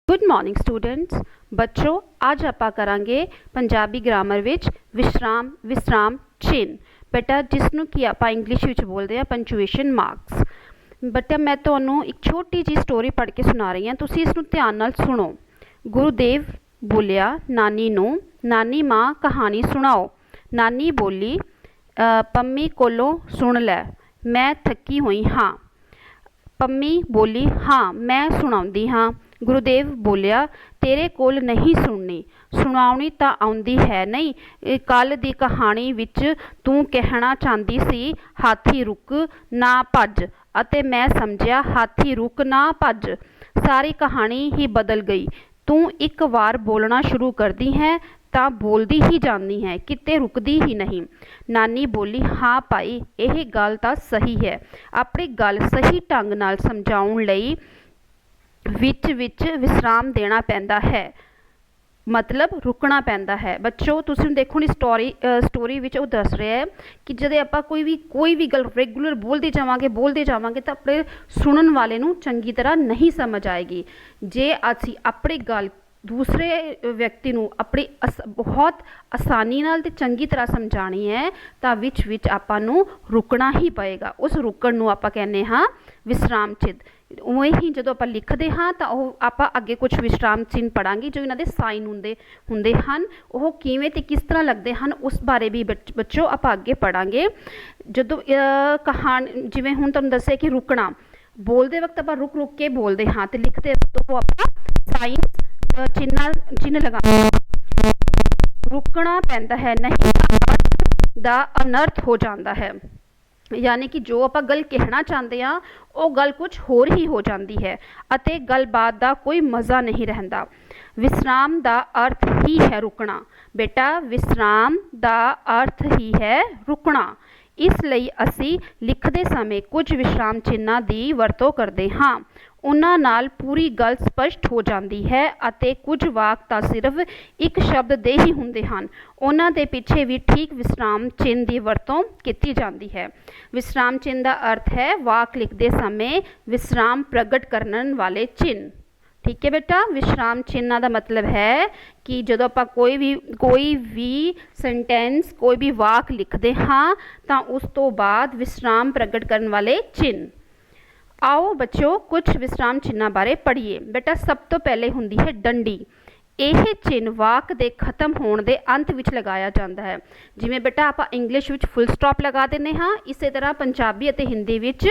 Good morning students. बच्चों आज ਆਪਾਂ ਕਰਾਂਗੇ ਪੰਜਾਬੀ ਗ੍ਰਾਮਰ ਵਿੱਚ ਵਿਸਰਾਮ ਵਿਸਰਾਮ ਚਿੰਨ੍ਹ। ਬੇਟਾ ਜਿਸਨੂੰ ਕਿ ਆਪਾਂ ਇੰਗਲਿਸ਼ ਵਿੱਚ ਬੋਲਦੇ ਆ ਪੰਚੁਏਸ਼ਨ ਮਾਰਕਸ। ਬੇਟਾ ਮੈਂ ਤੁਹਾਨੂੰ ਇੱਕ ਛੋਟੀ ਜੀ ਸਟੋਰੀ ਪੜ੍ਹ ਕੇ ਸੁਣਾ ਰਹੀ ਹਾਂ, ਤੁਸੀਂ ਇਸ ਨੂੰ ਧਿਆਨ ਨਾਲ ਸੁਣੋ। ਗੁਰੂਦੇਵ ਬੋਲਿਆ ਨਾਨੀ ਨੂੰ, ਨਾਨੀ ਮਾਂ ਕਹਾਣੀ ਸੁਣਾਓ। ਨਾਨੀ ਬੋਲੀ ਪੰਮੀ ਕੋਲੋਂ ਸੁਣ ਲੈ, ਮੈਂ ਥੱਕੀ ਹੋਈ ਹਾਂ। ਪੰਮੀ ਬੋਲੀ ਹਾਂ ਮੈਂ ਸੁਣਾਉਂਦੀ ਹਾਂ। ਗੁਰੂਦੇਵ ਬੋਲਿਆ ਤੇਰੇ ਕੋਲ ਨਹੀਂ ਸੁਣਨੀ, ਸੁਣਾਉਣੀ ਤਾਂ ਆਉਂਦੀ ਹੈ ਨਹੀਂ। ਕੱਲ੍ਹ ਦੀ ਕਹਾਣੀ ਵਿੱਚ ਤੂੰ ਕਹਿਣਾ ਚਾਹੁੰਦੀ ਸੀ ਹਾਥੀ ਰੁਕ ਨਾ ਭੱਜ, ਅਤੇ ਮੈਂ ਸਮਝਿਆ ਹਾਥੀ ਰੁਕ ਨਾ ਭੱਜ। ਸਾਰੀ ਕਹਾਣੀ ਹੀ ਬਦਲ ਗਈ। ਤੂੰ ਇੱਕ ਵਾਰ ਬੋਲਣਾ ਸ਼ੁਰੂ ਕਰਦੀ ਹੈ ਤਾਂ ਬੋਲਦੀ ਹੀ ਜਾਂਦੀ ਹੈ, ਕਿਤੇ ਰੁਕਦੀ ਹੀ ਨਹੀਂ। ਨਾਨੀ ਬੋਲੀ ਹਾਂ ਭਾਈ, ਇਹ ਗੱਲ ਤਾਂ ਸਹੀ ਹੈ। ਆਪਣੀ ਗੱਲ ਸਹੀ ਢੰਗ ਨਾਲ ਸਮਝਾਉਣ ਲਈ ਵਿੱਚ ਵਿਸਰਾਮ ਦੇਣਾ ਪੈਂਦਾ ਹੈ, ਮਤਲਬ ਰੁਕਣਾ ਪੈਂਦਾ ਹੈ। ਬੱਚੋ ਤੁਸੀਂ ਦੇਖੋ ਨੀ ਸਟੋਰੀ ਵਿੱਚ ਉਹ ਦੱਸ ਰਿਹਾ ਹੈ ਕਿ ਜਦੋਂ ਆਪਾਂ ਕੋਈ ਵੀ ਗੱਲ ਰੈਗੂਲਰ ਬੋਲਦੇ ਜਾਵਾਂਗੇ ਤਾਂ ਆਪਣੇ ਸੁਣਨ ਵਾਲੇ ਨੂੰ ਚੰਗੀ ਤਰ੍ਹਾਂ ਨਹੀਂ ਸਮਝ ਆਏਗੀ। ਜੇ ਅਸੀਂ ਆਪਣੀ ਗੱਲ ਦੂਸਰੇ ਵਿਅਕਤੀ ਨੂੰ ਆਪਣੀ ਬਹੁਤ ਆਸਾਨੀ ਨਾਲ ਤੇ ਚੰਗੀ ਤਰ੍ਹਾਂ ਸਮਝਾਉਣੀ ਹੈ ਤਾਂ ਵਿੱਚ ਆਪਾਂ ਨੂੰ ਰੁਕਣਾ ਹੀ ਪਏਗਾ। ਉਸ ਰੁਕਣ ਨੂੰ ਆਪਾਂ ਕਹਿੰਦੇ ਹਾਂ ਵਿਸਰਾਮ ਚਿੰਨ੍ਹ। ਉਵੇਂ ਹੀ ਜਦੋਂ ਆਪਾਂ ਲਿਖਦੇ ਹਾਂ ਤਾਂ ਉਹ ਆਪਾਂ ਅੱਗੇ ਕੁਝ ਵਿਸਰਾਮ ਚਿੰਨ੍ਹ ਪੜ੍ਹਾਂਗੇ ਜੋ ਇਹਨਾਂ ਦੇ ਸਾਈਨ ਹੁੰਦੇ ਹਨ, ਉਹ ਕਿਵੇਂ ਤੇ ਕਿਸ ਤਰ੍ਹਾਂ ਲੱਗਦੇ ਹਨ ਉਸ ਬਾਰੇ ਵੀ ਬੱਚੋ ਆਪਾਂ ਅੱਗੇ ਪੜ੍ਹਾਂਗੇ। ਜਦੋਂ ਕਹਾਣੀ ਜਿਵੇਂ ਹੁਣ ਤੁਹਾਨੂੰ ਦੱਸਿਆ ਕਿ ਰੁਕਣਾ, ਬੋਲਦੇ ਵਕਤ ਆਪਾਂ ਰੁਕ ਕੇ ਬੋਲਦੇ ਹਾਂ ਤੇ ਲਿਖਦੇ ਵਕਤ ਆਪਾਂ ਸਾਈਨ ਚਿੰਨ੍ਹ ਲਗਾਉਂਦੇ ਹਾਂ। ਰੁਕਣਾ ਪੈਂਦਾ ਹੈ, ਨਹੀਂ ਤਾਂ ਦਾ ਅਨਰਥ ਹੋ ਜਾਂਦਾ ਹੈ। ਯਾਨੀ ਕਿ ਜੋ ਆਪਾਂ ਗੱਲ ਕਹਿਣਾ ਚਾਹੁੰਦੇ ਹਾਂ ਉਹ ਗੱਲ ਕੁਝ ਹੋਰ ਹੀ ਹੋ ਜਾਂਦੀ ਹੈ ਅਤੇ ਗੱਲਬਾਤ ਦਾ ਕੋਈ ਮਜ਼ਾ ਨਹੀਂ ਰਹਿੰਦਾ। ਵਿਸਰਾਮ ਦਾ ਅਰਥ ਹੀ ਹੈ ਰੁਕਣਾ। ਬੇਟਾ ਵਿਸਰਾਮ ਦਾ ਅਰਥ ਹੀ ਹੈ ਰੁਕਣਾ। ਇਸ ਲਈ ਅਸੀਂ ਲਿਖਦੇ ਸਮੇਂ ਕੁਝ ਵਿਸਰਾਮ ਚਿੰਨ੍ਹਾਂ ਦੀ ਵਰਤੋਂ ਕਰਦੇ ਹਾਂ। ਉਹਨਾਂ ਨਾਲ ਪੂਰੀ ਗੱਲ ਸਪਸ਼ਟ ਹੋ ਜਾਂਦੀ ਹੈ ਅਤੇ ਕੁਝ ਵਾਕ ਤਾਂ ਸਿਰਫ ਇੱਕ ਸ਼ਬਦ ਦੇ ਹੀ ਹੁੰਦੇ ਹਨ, ਉਹਨਾਂ ਦੇ ਪਿੱਛੇ ਵੀ ਠੀਕ ਵਿਸਰਾਮ ਚਿੰਨ੍ਹ ਦੀ ਵਰਤੋਂ ਕੀਤੀ ਜਾਂਦੀ ਹੈ। ਵਿਸਰਾਮ ਚਿੰਨ੍ਹ ਦਾ ਅਰਥ ਹੈ ਵਾਕ ਲਿਖਦੇ ਸਮੇਂ ਵਿਸਰਾਮ ਪ੍ਰਗਟ ਕਰਨ ਵਾਲੇ ਚਿੰਨ੍ਹ। ਠੀਕ ਹੈ ਬੇਟਾ, ਵਿਸਰਾਮ ਚਿੰਨ੍ਹਾਂ ਦਾ ਮਤਲਬ ਹੈ ਕਿ ਜਦੋਂ ਆਪਾਂ ਕੋਈ ਵੀ ਸੈਂਟੈਂਸ ਕੋਈ ਵੀ ਵਾਕ ਲਿਖਦੇ ਹਾਂ ਤਾਂ ਉਸ ਤੋਂ ਬਾਅਦ ਵਿਸਰਾਮ ਪ੍ਰਗਟ ਕਰਨ ਵਾਲੇ ਚਿੰਨ੍ਹ। ਆਓ ਬੱਚੋ ਕੁਝ ਵਿਸਰਾਮ ਚਿੰਨ੍ਹਾਂ ਬਾਰੇ ਪੜ੍ਹੀਏ। ਬੇਟਾ ਸਭ ਤੋਂ ਪਹਿਲੇ ਹੁੰਦੀ ਹੈ ਡੰਡੀ। ਇਹ ਚਿੰਨ੍ਹ ਵਾਕ ਦੇ ਖਤਮ ਹੋਣ ਦੇ ਅੰਤ ਵਿੱਚ ਲਗਾਇਆ ਜਾਂਦਾ ਹੈ। ਜਿਵੇਂ ਬੇਟਾ ਆਪਾਂ ਇੰਗਲਿਸ਼ ਵਿੱਚ ਫੁੱਲ ਸਟਾਪ ਲਗਾ ਦਿੰਦੇ ਹਾਂ, ਇਸੇ ਤਰ੍ਹਾਂ ਪੰਜਾਬੀ ਅਤੇ ਹਿੰਦੀ ਵਿੱਚ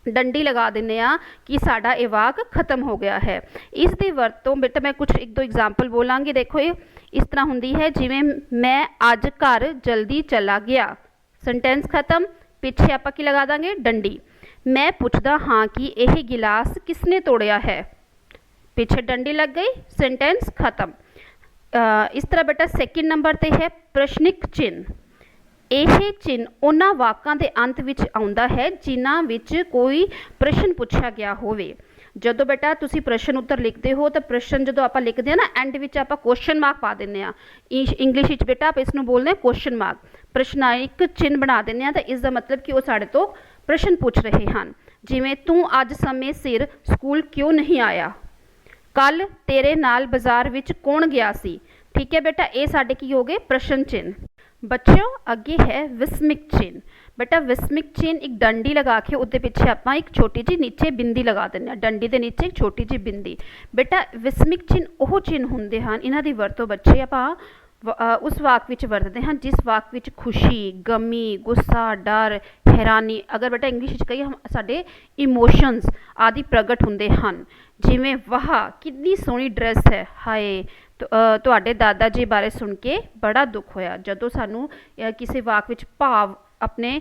ਡੰਡੀ ਲਗਾ ਦਿੰਦੇ ਹਾਂ ਕਿ ਸਾਡਾ ਇਹ ਵਾਕ ਖਤਮ ਹੋ ਗਿਆ ਹੈ। ਇਸ ਦੀ ਵਰਤੋਂ ਬੇਟਾ ਮੈਂ ਇੱਕ ਦੋ ਐਗਜ਼ਾਮਪਲ ਬੋਲਾਂਗੀ। ਦੇਖੋ ਇਹ ਇਸ ਤਰ੍ਹਾਂ ਹੁੰਦੀ ਹੈ, ਜਿਵੇਂ ਮੈਂ ਅੱਜ ਘਰ ਜਲਦੀ ਚਲਾ ਗਿਆ, ਸੈਂਟੈਂਸ ਖਤਮ, ਪਿੱਛੇ ਆਪਾਂ ਕੀ ਲਗਾ ਦਾਂਗੇ ਡੰਡੀ। ਮੈਂ ਪੁੱਛਦਾ ਹਾਂ ਕਿ ਇਹ ਗਿਲਾਸ ਕਿਸਨੇ ਤੋੜਿਆ ਹੈ, ਪਿੱਛੇ ਡੰਡੀ ਲੱਗ ਗਈ, ਸੈਂਟੈਂਸ ਖਤਮ। ਇਸ ਤਰ੍ਹਾਂ ਬੇਟਾ ਸੈਕਿੰਡ ਨੰਬਰ ਤੇ ਹੈ ਪ੍ਰਸ਼ਨਿਕ ਚਿੰਨ੍ਹ। ਇਹ ਚਿੰਨ੍ਹ ਉਹਨਾਂ ਵਾਕਾਂ ਦੇ ਅੰਤ ਵਿੱਚ ਆਉਂਦਾ ਹੈ ਜਿਨ੍ਹਾਂ ਵਿੱਚ ਕੋਈ ਪ੍ਰਸ਼ਨ ਪੁੱਛਿਆ ਗਿਆ ਹੋਵੇ। ਜਦੋਂ ਬੇਟਾ ਤੁਸੀਂ ਪ੍ਰਸ਼ਨ ਉੱਤਰ ਲਿਖਦੇ ਹੋ ਤਾਂ ਪ੍ਰਸ਼ਨ ਜਦੋਂ ਆਪਾਂ ਲਿਖਦੇ ਹਾਂ ਨਾ ਐਂਡ ਵਿੱਚ ਆਪਾਂ ਕੁਐਸਚਨ ਮਾਰਕ ਪਾ ਦਿੰਦੇ ਹਾਂ। ਇੰਗਲਿਸ਼ ਵਿੱਚ ਬੇਟਾ ਆਪਾਂ ਇਸ ਨੂੰ ਬੋਲਦੇ ਹਾਂ ਕੁਐਸਚਨ ਮਾਰਕ। ਪ੍ਰਸ਼ਨਾਇਕ ਚਿੰਨ੍ਹ ਬਣਾ ਦਿੰਦੇ ਹਾਂ ਤਾਂ ਇਸ ਦਾ ਮਤਲਬ ਕਿ ਉਹ ਸਾਡੇ ਤੋਂ ਪ੍ਰਸ਼ਨ ਪੁੱਛ ਰਹੇ ਹਨ। ਜਿਵੇਂ ਤੂੰ ਅੱਜ ਸਮੇਂ ਸਿਰ ਸਕੂਲ ਕਿਉਂ ਨਹੀਂ ਆਇਆ, ਕੱਲ੍ਹ ਤੇਰੇ ਨਾਲ ਬਾਜ਼ਾਰ ਵਿੱਚ ਕੌਣ ਗਿਆ ਸੀ। ਠੀਕ ਹੈ ਬੇਟਾ, ਇਹ ਸਾਡੇ ਕੀ ਹੋ ਗਏ ਪ੍ਰਸ਼ਨ ਚਿੰਨ੍ਹ। ਬੱਚਿਓ ਅੱਗੇ ਹੈ ਵਿਸਮਿਕ ਚਿੰਨ੍ਹ। ਬੇਟਾ ਵਿਸਮਿਕ ਚਿੰਨ੍ਹ ਇੱਕ ਡੰਡੀ ਲਗਾ ਕੇ ਉਹਦੇ ਪਿੱਛੇ ਆਪਾਂ ਇੱਕ ਛੋਟੀ ਜਿਹੀ ਨੀਚੇ ਬਿੰਦੀ ਲਗਾ ਦਿੰਦੇ ਹਾਂ, ਡੰਡੀ ਦੇ ਨੀਚੇ ਇੱਕ ਛੋਟੀ ਜਿਹੀ ਬਿੰਦੀ। ਬੇਟਾ ਵਿਸਮਿਕ ਚਿੰਨ੍ਹ ਉਹ ਚਿੰਨ੍ਹ ਹੁੰਦੇ ਹਨ, ਇਹਨਾਂ ਦੀ ਵਰਤੋਂ ਬੱਚੇ ਆਪਾਂ ਉਸ ਵਾਕ ਵਿੱਚ ਵਰਤਦੇ ਹਾਂ ਜਿਸ ਵਾਕ ਵਿੱਚ ਖੁਸ਼ੀ, ਗਮੀ, ਗੁੱਸਾ, ਡਰ, ਹੈਰਾਨੀ, ਅਗਰ ਬੇਟਾ ਇੰਗਲਿਸ਼ ਵਿੱਚ ਕਹੀਏ ਸਾਡੇ ਇਮੋਸ਼ਨਸ ਆਦਿ ਪ੍ਰਗਟ ਹੁੰਦੇ ਹਨ। ਜਿਵੇਂ ਵਾਹ ਕਿੰਨੀ ਸੋਹਣੀ ਡਰੈਸ ਹੈ, ਹਾਏ ਤੁਹਾਡੇ ਦਾਦਾ ਜੀ ਬਾਰੇ ਸੁਣ ਕੇ ਬੜਾ ਦੁੱਖ ਹੋਇਆ। ਜਦੋਂ ਸਾਨੂੰ ਕਿਸੇ ਵਾਕ ਵਿੱਚ ਭਾਵ ਆਪਣੇ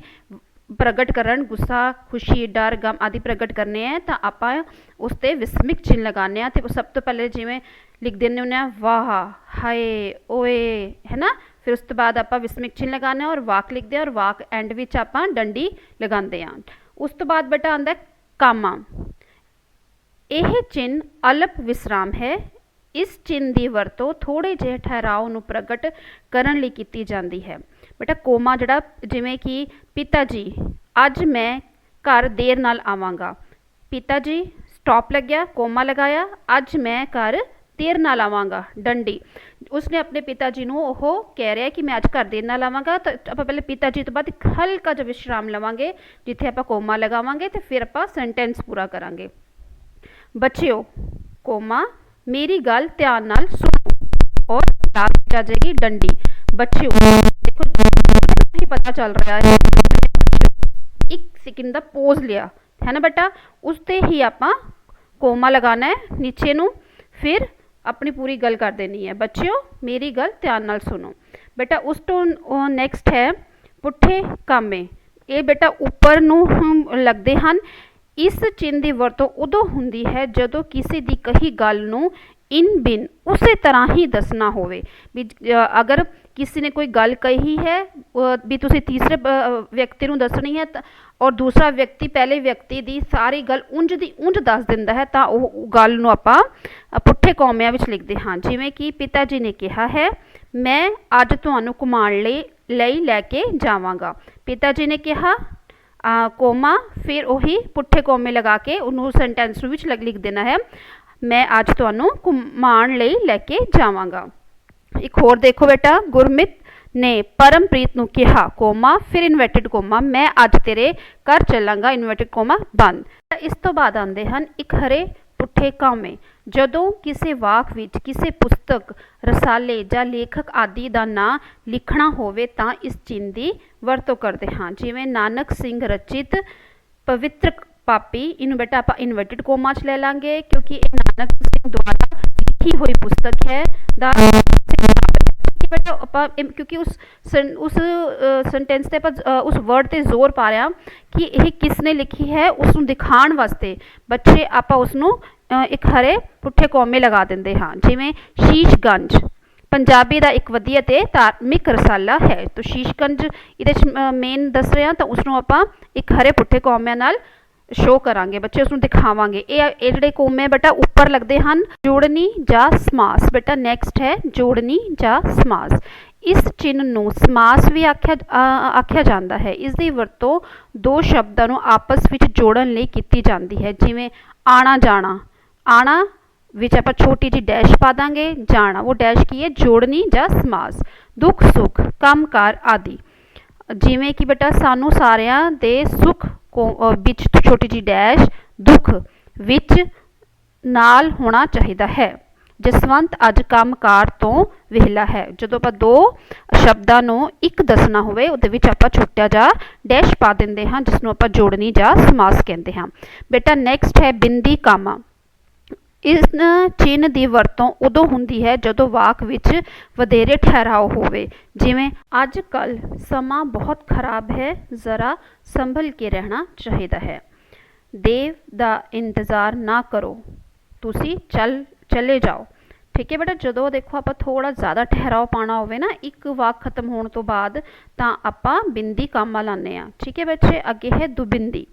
ਪ੍ਰਗਟ ਕਰਨ, ਗੁੱਸਾ, ਖੁਸ਼ੀ, ਡਰ, ਗਮ ਆਦਿ ਪ੍ਰਗਟ ਕਰਨੇ ਹੈ ਤਾਂ ਆਪਾਂ ਉਸ 'ਤੇ ਵਿਸਮਿਕ ਚਿੰਨ੍ਹ ਲਗਾਉਂਦੇ ਹਾਂ। ਅਤੇ ਸਭ ਤੋਂ ਪਹਿਲੇ ਜਿਵੇਂ ਲਿਖ ਦਿੰਦੇ ਹੁੰਦੇ ਹਾਂ ਵਾਹ, ਹਾਏ, ਓਏ, ਹੈ ਨਾ। ਫਿਰ ਉਸ ਤੋਂ ਬਾਅਦ ਆਪਾਂ ਵਿਸਮਿਕ ਚਿੰਨ੍ਹ ਲਗਾਉਂਦੇ ਹਾਂ ਔਰ ਵਾਕ ਲਿਖਦੇ ਹਾਂ ਔਰ ਵਾਕ ਐਂਡ ਵਿੱਚ ਆਪਾਂ ਡੰਡੀ ਲਗਾਉਂਦੇ ਹਾਂ। ਉਸ ਤੋਂ ਬਾਅਦ ਬੇਟਾ ਆਉਂਦਾ ਕਾਮਾ। ਇਹ ਚਿੰਨ੍ਹ ਅਲਪ ਵਿਸਰਾਮ ਹੈ। ਇਸ ਚਿੰਨ੍ਹ ਦੀ ਵਰਤੋਂ ਥੋੜ੍ਹੇ ਜਿਹੇ ਠਹਿਰਾਓ ਨੂੰ ਪ੍ਰਗਟ ਕਰਨ ਲਈ ਕੀਤੀ ਜਾਂਦੀ ਹੈ। ਬੇਟਾ ਕੋਮਾ ਜਿਹੜਾ ਜਿਵੇਂ ਕਿ ਪਿਤਾ ਜੀ ਅੱਜ ਮੈਂ ਘਰ ਦੇਰ ਨਾਲ ਆਵਾਂਗਾ, ਪਿਤਾ ਜੀ स्टॉप लग्या, कोमा लगाया, अज मैं घर देर नाल आवांगा, डंडी। उसने अपने पिता जी ਨੂੰ ਉਹ ਕਹਿ ਰਿਹਾ ਕਿ मैं अज घर देर नाल आवांगा। तो ਆਪਾਂ पहले पिता जी तो बाद एक हल्का जिहा विश्राम लवांगे जिथे आप कोमा लगावांगे तो फिर आप सेंटेंस पूरा करांगे। बच्चिओ, कोमा मेरी गल ध्यान नाल सुनो, और लास्ट आ जाएगी डंडी। बच्चिओ देखो ही पता चल रहा है, एक सेकंड का पोज लिया है ना बेटा, उसते ही आप कोमा लगाना है नीचे नू, फिर अपनी पूरी गल कर देनी है। बच्चिओ मेरी गल ध्यान नाल सुनो। बेटा उस तो नैक्सट है पुठे कामे। ये बेटा उपर नू लगते हैं। इस चिन्ह की वरतों उदों हुंदी है जदों किसी की कही गल नू इन बिन उस तरह ही दसना होवे। भी अगर किसी ने कोई गल कही है भी तुसी तीसरे व्यक्ति नू दसनी है और दूसरा व्यक्ति पहले व्यक्ति की सारी गल उंज दी उंज दस दिंदा है, तो वो गल नू आपां पुठे कौमिया विच लिखते हाँ। जिवें कि पिता जी ने कहा है मैं अज तुहानू घुमाण लई लैके जावांगा। पिता जी ने कहा कोमा, फिर उही पुठे कौमे लगा के उन्होंने सेंटेंस विच लिख देना है मैं अज तुहानू घुमाण लई लैके जावांगा। एक होर देखो बेटा, गुरमित ने परमप्रीत नू कहा कोमा, फिर इन्वर्टेड कोमा मैं अज तेरे घर चलांगा, इन्वर्टेड कोमा बंद। इस तो बाद आते हैं एक हरे पुठे कामे। जदों किसी वाक विच किसी पुस्तक रसाले जां लेखक आदि का नाम लिखना होवे तां इस चिन्ह की वरतों करते हाँ। जिवें नानक सिंह रचित पवित्र पापी, इनू बेटा आप इन्वर्टेड कोमा च ले लांगे क्योंकि ये नानक सिंह द्वारा लिखी हुई पुस्तक है। बेटा क्योंकि उस सेंटेंस ते उस वर्ड ते जोर पा रहा कि यह किसने लिखी है, उसनू दिखाण वास्ते बच्चे आप उसनू एक हरे पुठे कौमे लगा देंगे हाँ। जिवें शीशगंज पंजाबी का एक वधिया ते धार्मिक रसाला है, तो शीशगंज ये मेन दस रहे हैं, तो उसनू आप एक हरे पुठे कौमिया नाल शो करांगे बच्चे, उसनू दिखावांगे। ये जिहड़े कौमे बेटा उपर लगते हैं जोड़नी जा समास। बेटा नैक्सट है जोड़नी जा समास। इस चिन्ह नू समास भी आख्या जाता है। इसकी वरतों दो शब्दों नू आपस विच जोड़न लई कीती जाती है। जिवें आना जाना, आना विच आपां छोटी जी डैश पा दांगे, जाना वो डैश की है जोड़नी जा समास। दुख सुख काम कार आदि, जिवें कि बेटा सानू सारियां दे सुख विच छोटी जी डैश दुख विच नाल होना चाहिए है। जसवंत अज काम कार तो विहला है। जदों आप दो शब्दां नू एक दसना होवे उहदे विच आपां छोटा जा डैश पा दिंदे हां जिसनूं आपां जोड़नी जा समास कहते हैं। बेटा नैक्सट है बिंदी कामा। इस चिन्ह की वरतों उदों हुंदी है जदों वाक विच वधेरे ठहराव होवे। जिवें अज कल समा बहुत खराब है, ज़रा संभल के रहना चाहिए है। देव दा इंतज़ार ना करो, तुसी चले जाओ। ठीक है बेटा, जदों देखो आप थोड़ा ज़्यादा ठहराव पाना होवे ना एक वाक खत्म होने तो बाद तां आपां बिंदी कामा लाने आ। ठीक है बच्चे, अगे है दुबिंदी।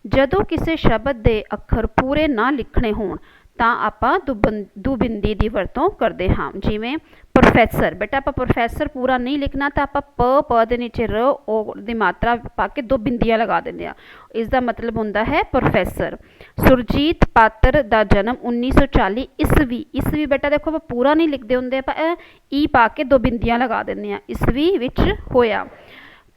जदों किसी शब्द के अखर पूरे ना लिखने होण तां आपां दुबिंदी की वरतों करते हाँ। जिवें प्रोफैसर, बेटा आप प्रोफैसर पूरा नहीं लिखना तो आप प दे नीचे र ओ दी मात्रा पा के दो बिंदियां लगा देंगे। इसका मतलब होंदा है प्रोफैसर। सुरजीत पात्र का जन्म 1940 ईस्वी। ईस्वी बेटा देखो आप पूरा नहीं लिखते होंगे, आप ई पा के दो बिंदियां लगा देंगे ईस्वी विच होया।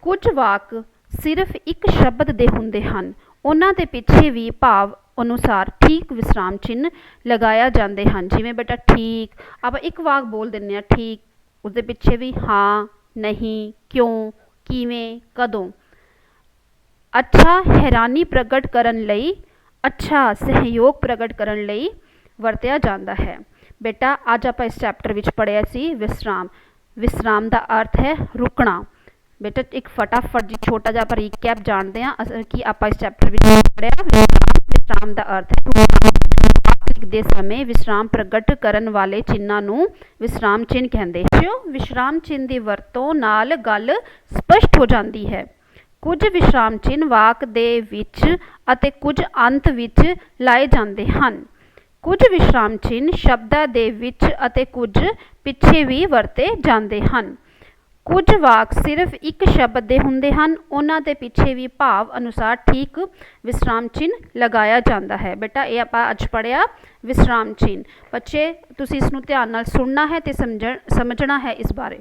कुछ वाक सिर्फ एक शब्द दे हुंदे हन, उन्हां दे पिछे भी भाव अनुसार ठीक विश्राम चिन्ह लगाया जाते हैं। जिवें बेटा ठीक आप एक वाक बोल दें ठीक, उसके पिछे भी हाँ नहीं क्यों किवें कदों। अच्छा हैरानी प्रगट करन लई, अच्छा सहयोग प्रगट करन लई वरतिया जाता है। बेटा अज आप इस चैप्टर विच पढ़िया सी विश्राम। विश्राम का अर्थ है रुकना। बेटा एक फटाफट जी छोटा जा पर रीकैप जानते हैं कि आप इस चैप्टर में पढ़िया विश्राम का अर्थ है लिखते समय विश्राम प्रगट करन वाले चिन्हां नूं विश्राम चिन्ह कहते हैं। विश्राम चिन्ह की वरतों नाल गल स्पष्ट हो जाती है। कुछ विश्राम चिन्ह वाक दे विच अते कुछ अंत विच लाए जाते हैं। कुछ विश्राम चिन्ह शब्दां दे विच अते कुछ पिछे भी वरते जाते हैं। ਕੁਝ ਵਾਕ ਸਿਰਫ ਇੱਕ ਸ਼ਬਦ ਦੇ ਹੁੰਦੇ ਹਨ, ਉਹਨਾਂ ਦੇ ਪਿੱਛੇ ਵੀ ਭਾਵ ਅਨੁਸਾਰ ਠੀਕ ਵਿਸਰਾਮ ਚਿੰਨ੍ਹ ਲਗਾਇਆ ਜਾਂਦਾ ਹੈ। ਬੇਟਾ ਇਹ ਆਪਾਂ ਅੱਜ ਪੜ੍ਹਿਆ ਵਿਸਰਾਮ ਚਿੰਨ੍ਹ। ਬੱਚੇ ਤੁਸੀਂ ਇਸ ਨੂੰ ਧਿਆਨ ਨਾਲ ਸੁਣਨਾ ਹੈ ਅਤੇ ਸਮਝਣਾ ਹੈ ਇਸ ਬਾਰੇ।